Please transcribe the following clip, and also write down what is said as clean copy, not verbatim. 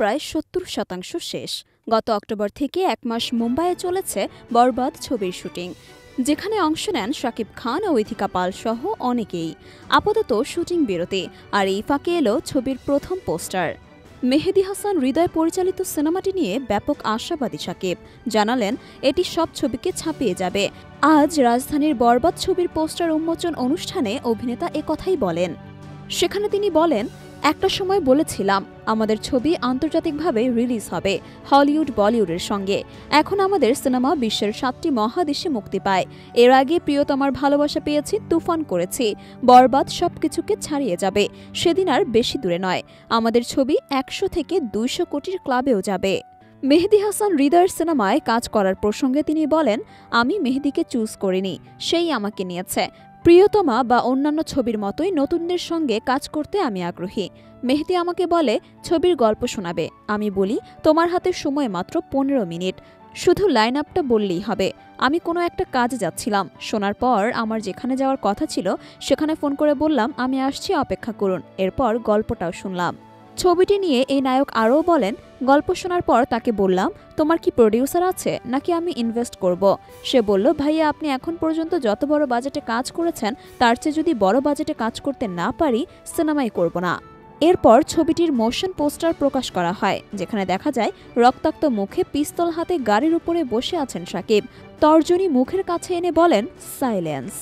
প্রায় ৭০% শেষ। গত অক্টোবর থেকে ১ মাস মুম্বাইয়ে চলেছে বরবাদ ছবির শুটিং, যেখানে অংশ নেন শাকিব খান ও ইথিকা পাল সহ অনেকেই। আপাতত শুটিং বিরতি, আর এই ফাঁকে এলো ছবির প্রথম পোস্টার। মেহেদী হাসান হৃদয় পরিচালিত সিনেমাটি নিয়ে ব্যাপক আশাবাদী শাকিব জানালেন, এটি সব ছবিকে ছাপিয়ে যাবে। আজ রাজধানীর বরবাদ ছবির পোস্টার উন্মোচন অনুষ্ঠানে অভিনেতা একথাই বলেন। সেখানে তিনি বলেন, একটা সময় বলেছিলাম আমাদের ছবি আন্তর্জাতিকভাবে রিলিজ হবে হলিউড বলিউডের সঙ্গে। এখন আমাদের সিনেমা বিশ্বের 7টি মহাদেশে মুক্তি পায়। এর আগে প্রিয়তমার ভালোবাসা পেয়েছি, তুফান করেছি, বরবাদ সবকিছুকে ছাড়িয়ে যাবে। সেদিন আর বেশি দূরে নয়, আমাদের ছবি 100 থেকে 200 কোটির ক্লাবেও যাবে। মেহেদী হাসান হৃদয়ের সিনেমায় কাজ করার প্রসঙ্গে তিনি বলেন, আমি মেহেদীকে চুজ করিনি, সেই আমাকে নিয়েছে। প্রিয়তমা বা অন্যান্য ছবির মতোই নতুনদের সঙ্গে কাজ করতে আমি আগ্রহী। মেহেদী আমাকে বলে ছবির গল্প শোনাবে, আমি বলি তোমার হাতে সময় মাত্র 15 মিনিট, শুধু লাইন আপটা বললেই হবে। আমি কোনো একটা কাজে যাচ্ছিলাম, শোনার পর আমার যেখানে যাওয়ার কথা ছিল সেখানে ফোন করে বললাম আমি আসছি, অপেক্ষা করুন। এরপর গল্পটাও শুনলাম। ছবিটি নিয়ে এই নায়ক আরও বলেন, গল্প শোনার পর তাকে বললাম তোমার কি প্রডিউসার আছে নাকি আমি ইনভেস্ট করব। সে বলল, ভাইয়া আপনি এখন পর্যন্ত যত বড় বাজেটে কাজ করেছেন তার চেয়ে যদি বড় বাজেটে কাজ করতে না পারি সিনেমাই করব না। এরপর ছবিটির মোশন পোস্টার প্রকাশ করা হয়, যেখানে দেখা যায় রক্তাক্ত মুখে পিস্তল হাতে গাড়ির উপরে বসে আছেন শাকিব। তর্জনী মুখের কাছে এনে বলেন সাইলেন্স।